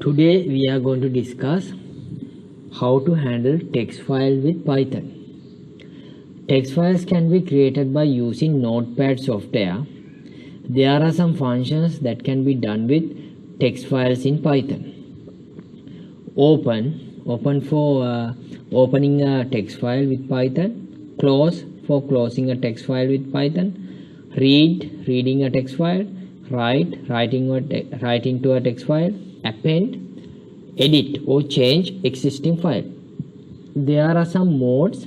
Today we are going to discuss how to handle text file with Python. Text files can be created by using Notepad software. There are some functions that can be done with text files in Python. Open for opening a text file with Python. Close for closing a text file with Python. Reading a text file. Writing to a text file. Append, edit or change existing file. There are some modes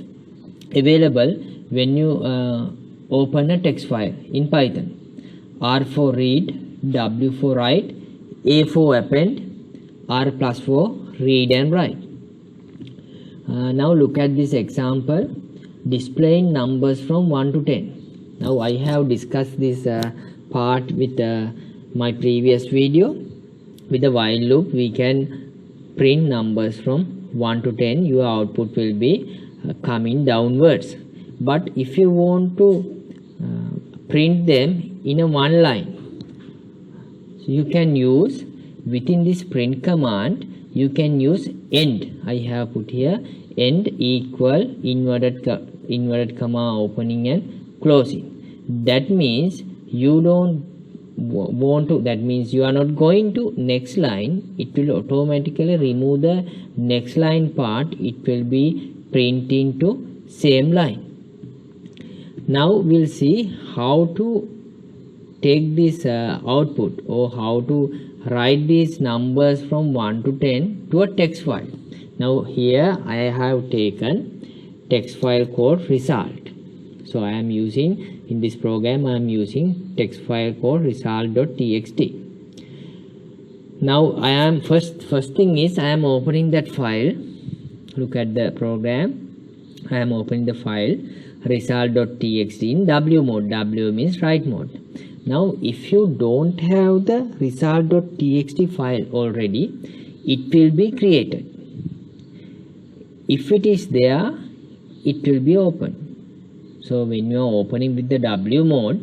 available when you open a text file in Python. R for read, W for write, A for append, R plus for read and write. Now look at this example displaying numbers from 1 to 10. Now I have discussed this part with my previous video. With the while loop we can print numbers from 1 to 10. Your output will be coming downwards. But if you want to print them in a one line, so you can use within this print command, you can use end. I have put here end equal inverted comma opening and closing. That means you don't want to, that means you are not going to next line. It will automatically remove the next line part. It will be printing to same line. Now we'll see how to take this output or how to write these numbers from 1 to 10 to a text file. Now here I have taken text file called result. So I am using, in this program I am using text file called result.txt. Now I am first thing is I am opening that file. Look at the program. I am opening the file result.txt in W mode. W means write mode. Now if you don't have the result.txt file already, it will be created. If it is there, it will be open. So when you are opening with the W mode,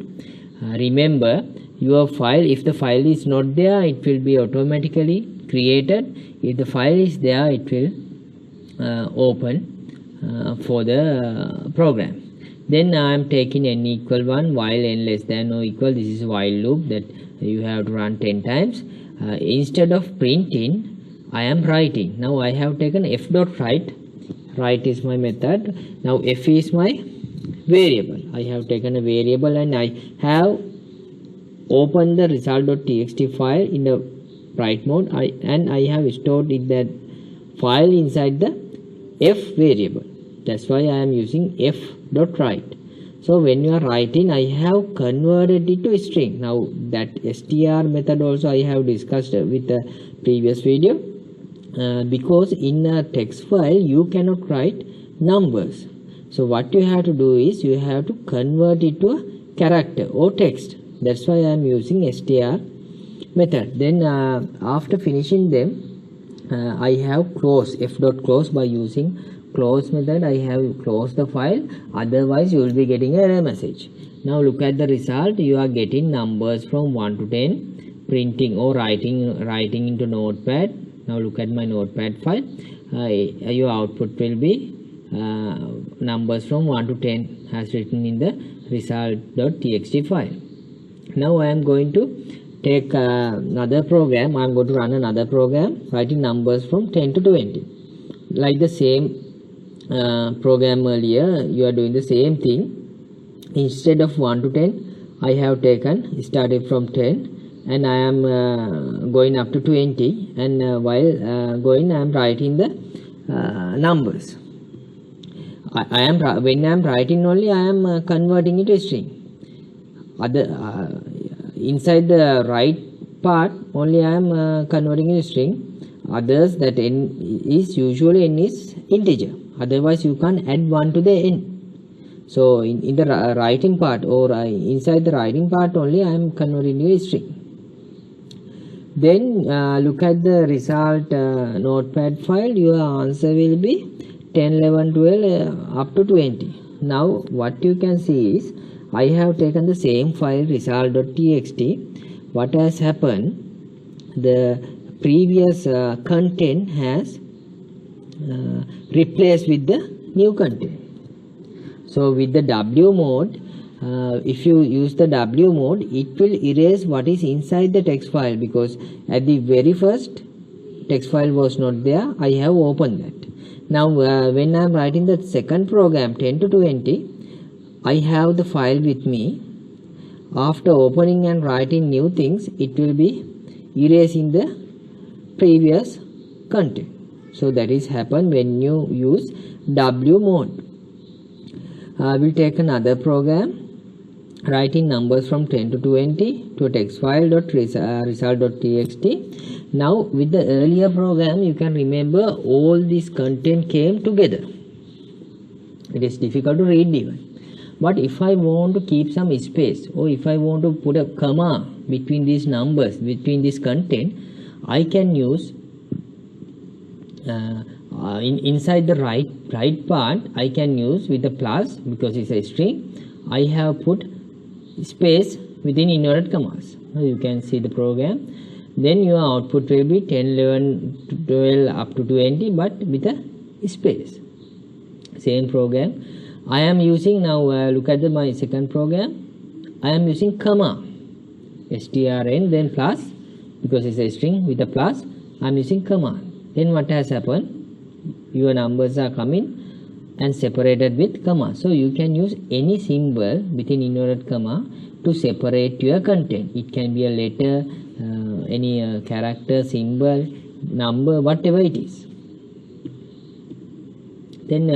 remember your file, if the file is not there, it will be automatically created. If the file is there, it will open for the program. Then I am taking n equal 1 while n less than or equal. This is while loop that you have to run 10 times. Instead of printing, I am writing. Now I have taken f.write. Write is my method. Now f is my variable. I have taken a variable and I have opened the result.txt file in the write mode and I have stored it, that file inside the f variable. That's why I am using f.write. So when you are writing, I have converted it to string. Now that str method also I have discussed with the previous video, because in a text file you cannot write numbers. So what you have to do is you have to convert it to a character or text. That's why I am using str method. Then after finishing them, I have close, f.close. By using close method I have closed the file, otherwise you will be getting an error message. Now look at the result. You are getting numbers from 1 to 10, printing or writing into Notepad. Now look at my Notepad file. Your output will be numbers from 1 to 10 as written in the result.txt file. Now I am going to take another program. I am going to run another program writing numbers from 10 to 20. Like the same program earlier, you are doing the same thing. Instead of 1 to 10, I have taken started from 10 and I am going up to 20, and while going I am writing the numbers. When I am writing only, I am converting it to string. Inside the write part only I am converting it to string. Others, that n is usually n is integer. Otherwise you can't add 1 to the n. So in the writing part or inside the writing part only I am converting it to string. Then look at the result Notepad file. Your answer will be 10, 11, 12 up to 20. Now what you can see is I have taken the same file result.txt. What has happened, the previous content has replaced with the new content. So with the W mode, if you use the W mode, it will erase what is inside the text file, because at the very first text file was not there. I have opened that. Now when I am writing the second program 10 to 20, I have the file with me. After opening and writing new things, it will be erasing the previous content. So that is happen when you use W mode. I will take another program writing numbers from 10 to 20 to a text file result.txt. Now with the earlier program, you can remember all this content came together. It is difficult to read even. But if I want to keep some space, or if I want to put a comma between these numbers, between this content, I can use inside the right part, I can use with the plus, because it's a string. I have put space within inverted commas. Now you can see the program. Then your output will be 10, 11, 12 up to 20, but with a space. Same program I am using now. Look at my second program. I am using comma, strn, then plus, because it's a string with a plus. I am using comma. Then what has happened? Your numbers are coming and separated with comma. So you can use any symbol within inverted comma to separate your content. It can be a letter, any character, symbol, number, whatever it is. Then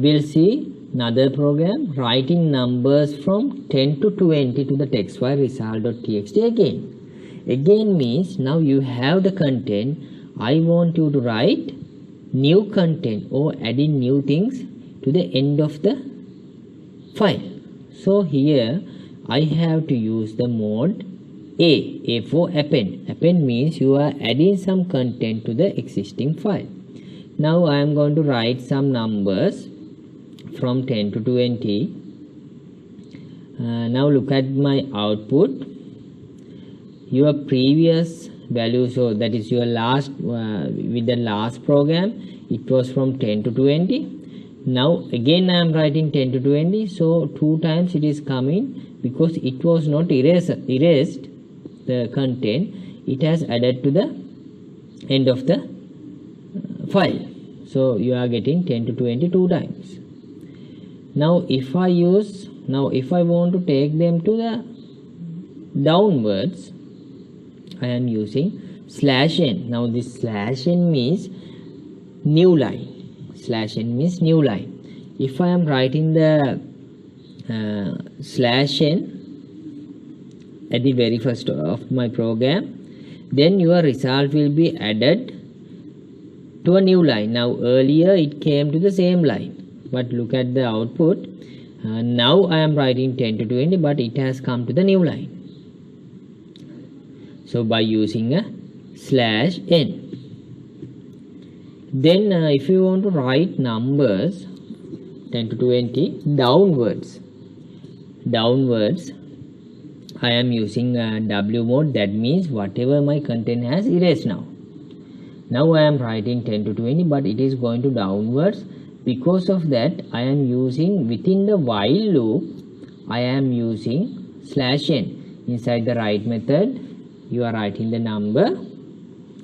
we'll see another program writing numbers from 10 to 20 to the text file result.txt again. Again means now you have the content. I want you to write new content or adding new things to the end of the file. So here I have to use the mode A for append. Append means you are adding some content to the existing file. Now I am going to write some numbers from 10 to 20. Now look at my output. Your previous value, so that is your last with the last program, it was from 10 to 20. Now again I am writing 10 to 20, so 2 times it is coming, because it was not erased the content, it has added to the end of the file. So you are getting 10 to 20 2 times. Now if I want to take them to the downwards, I am using /n. Now this /n means new line. /n means new line. If I am writing the /n at the very first of my program, then your result will be added to a new line. Now earlier it came to the same line, but look at the output. Now I am writing 10 to 20, but it has come to the new line. So by using a /n. Then if you want to write numbers 10 to 20 downwards, I am using W mode. That means whatever my content has erased now. Now I am writing 10 to 20, but it is going to downwards. Because of that, I am using within the while loop, I am using /n. Inside the write method, you are writing the number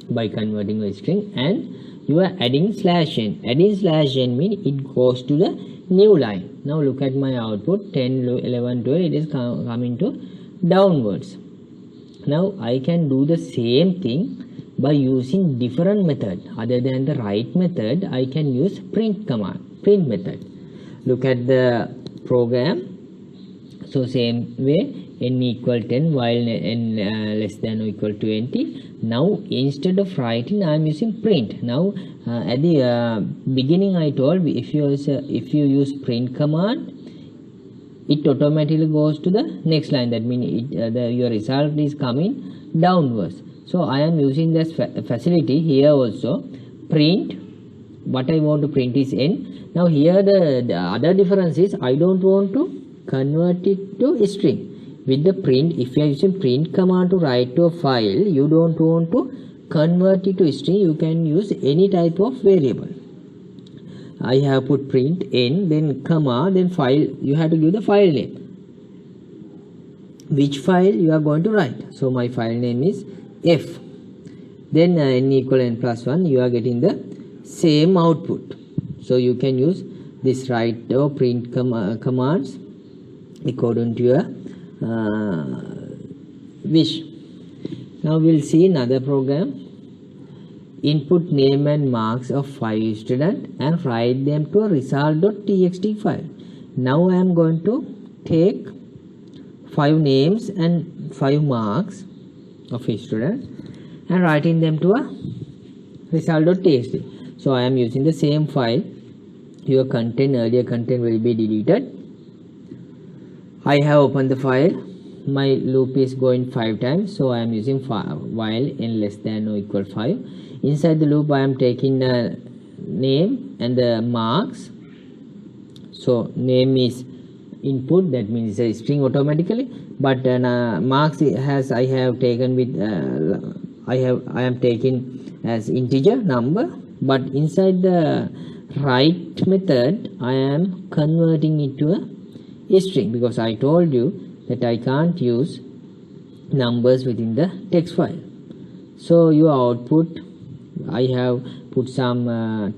by converting a string, and you are adding /n. Adding /n means it goes to the new line. Now look at my output 10, 11, 12, it is coming to downwards. Now I can do the same thing by using different method. Other than the write method, I can use print command, print method. Look at the program. So same way, n equal 10 while n less than or equal to 20. Now instead of writing, I am using print. Now at the beginning I told, if you use print command, it automatically goes to the next line. That means your result is coming downwards. So I am using this facility here also. Print, what I want to print is n. Now here the other difference is I don't want to convert it to a string. with the print, if you are using print command to write to a file, you don't want to convert it to string, you can use any type of variable. I have put print n, then comma, then file, you have to give the file name, which file you are going to write. So my file name is f, then n equal n plus 1, you are getting the same output. So you can use this write or print commands according to your wish. Now we'll see another program. Input name and marks of 5 students and write them to a result.txt file. Now I am going to take 5 names and 5 marks of a student and writing them to a result.txt. So I am using the same file. Your content, earlier content will be deleted. I have opened the file. My loop is going 5 times, so I am using while n less than or equal 5. Inside the loop I am taking the name and the marks. So name is input, that means a string automatically, but marks has I have taken with I am taking as integer number, but inside the write method I am converting it to a string, because I told you that I can't use numbers within the text file. So your output, I have put some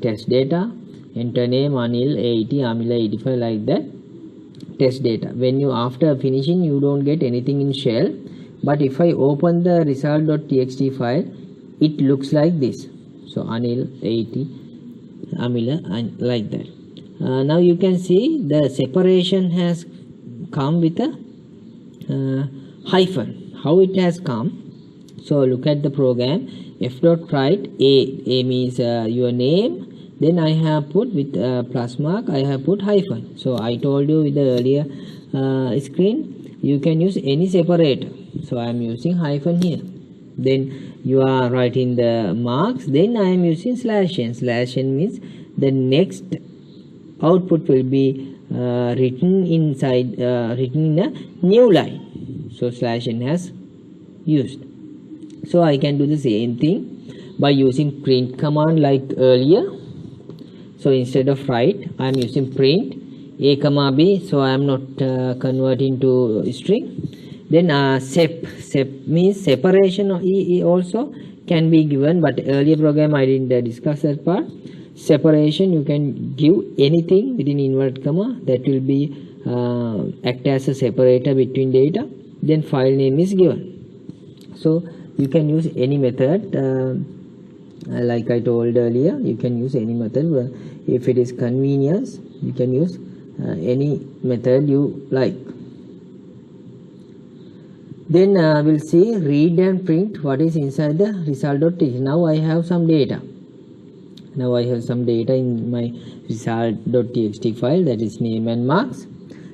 test data, enter name Anil 80, Amila 85, like that, test data. When you after finishing, you don't get anything in shell, but if I open the result.txt file, it looks like this. So Anil 80, Amila, and like that. Now you can see the separation has come with a hyphen. How it has come? So look at the program. F.write a means your name, then I have put with plus mark, I have put hyphen. So I told you with the earlier screen, you can use any separator. So I am using hyphen here. Then you are writing the marks, then I am using slash n. Slash n means the next output will be written inside, written in a new line. So slash n has used. So I can do the same thing by using print command like earlier. So instead of write, I am using print a comma b, so I am not converting to string. Then sep means separation also can be given, but earlier program I didn't discuss that part. Separation, you can give anything within inverted comma that will be act as a separator between data. Then file name is given. So you can use any method, like I told earlier, you can use any method. If it is convenience, you can use any method you like. Then we'll see read and print what is inside the result.txt. Now I have some data. Now I have some data in my result.txt file, that is name and marks.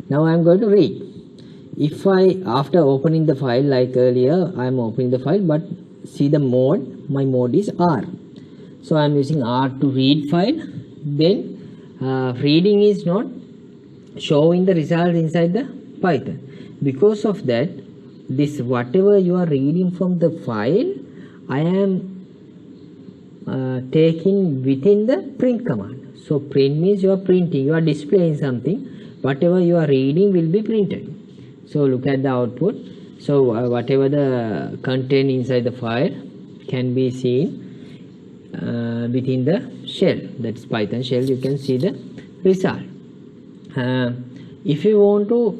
Now I am going to read. If I, after opening the file like earlier, I am opening the file, but see the mode, my mode is R. So I am using R to read file. Then reading is not showing the result inside the Python. Because of that, this whatever you are reading from the file, I am taking within the print command. So print means you are printing, you are displaying something, whatever you are reading will be printed. So look at the output. So whatever the content inside the file can be seen within the shell, that's Python shell. You can see the result. If you want to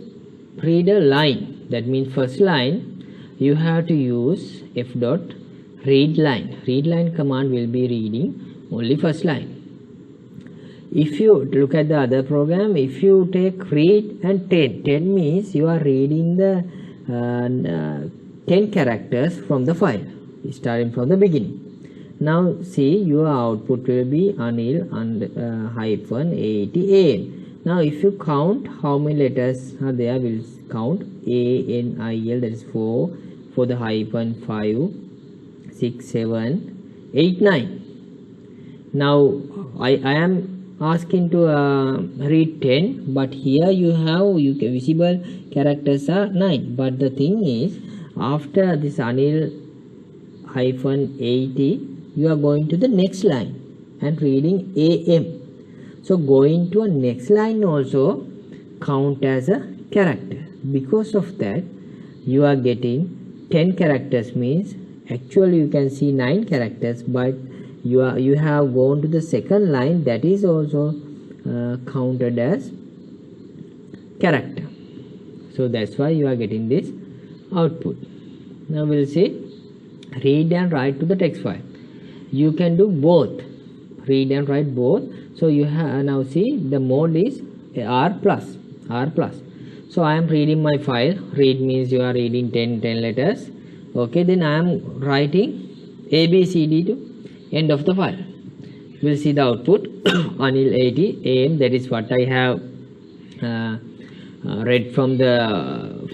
read a line, that means first line, you have to use f.readLine. ReadLine command will be reading only first line. If you look at the other program, if you take read and 10 means you are reading the 10 characters from the file, starting from the beginning. Now see, your output will be Anil and hyphen 80 am. Now if you count how many letters are there, we'll count ANIL, that is 4, for the hyphen 5, 6, 7, 8, 9. Now I am asking to read 10, but here you have visible characters are 9. But the thing is, after this Anil -80, you are going to the next line and reading AM. So going to a next line also count as a character. Because of that, you are getting 10 characters, means actually you can see 9 characters, but you have gone to the second line, that is also counted as character. So that's why you are getting this output. Now we'll see read and write to the text file. You can do both, read and write both. So you have now see the mode is R+. So I am reading my file. Read means you are reading 10 letters. Okay, then I am writing ABCD to end of the file. We'll see the output. Anil 80 AM, that is what I have read from the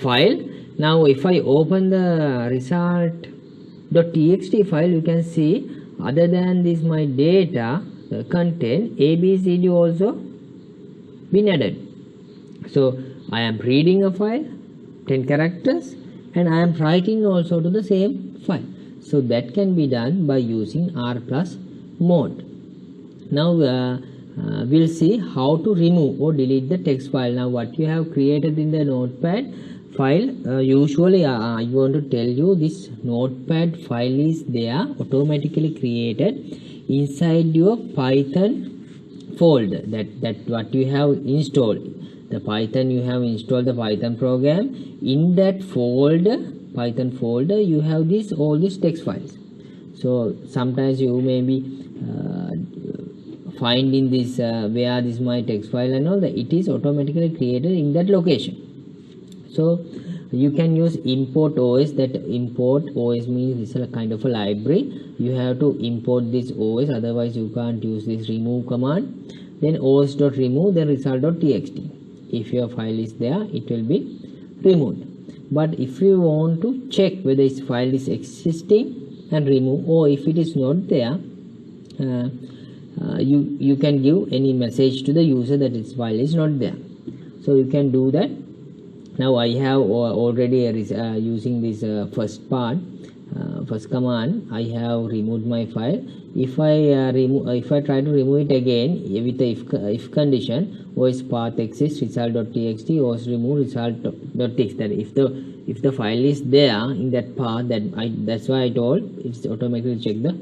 file. Now if I open the result.txt file, you can see other than this my data content, ABCD also been added. So I am reading a file 10 characters and I am writing also to the same file. So that can be done by using R+ mode. Now we'll see how to remove or delete the text file. Now what you have created in the notepad file, usually I want to tell you this notepad file is there automatically created inside your Python folder, that what you have installed, the Python, you have installed the Python program. In that folder, Python folder, you have this all these text files. So sometimes you may be finding this where this my text file and all that, it is automatically created in that location. So you can use import OS. That import OS means this is a kind of a library. You have to import this OS, otherwise you can't use this remove command. Then os.remove, then result.txt. If your file is there, it will be removed. But if you want to check whether this file is existing and remove, or if it is not there, you can give any message to the user that its file is not there. So you can do that. Now I have already using this first command, I have removed my file. If I try to remove it again with the if condition, os path exists result.txt, os remove result.txt, that if the file is there in that path, that's why I told it's automatically check the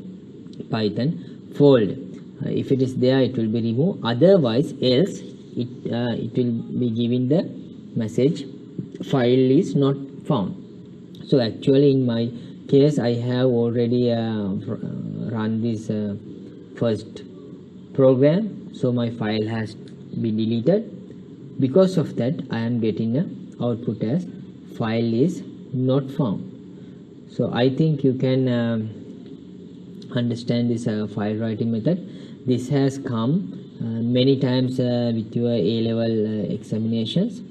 Python folder. If it is there, it will be removed. Otherwise, else it will be giving the message file is not found. So actually in my case, I have already run this first program, so my file has been deleted. Because of that, I am getting a output as file is not found. So I think you can understand this file writing method. This has come many times with your A-level examinations.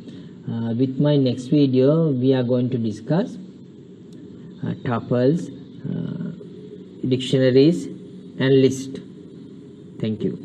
With my next video, we are going to discuss tuples, dictionaries and list. Thank you.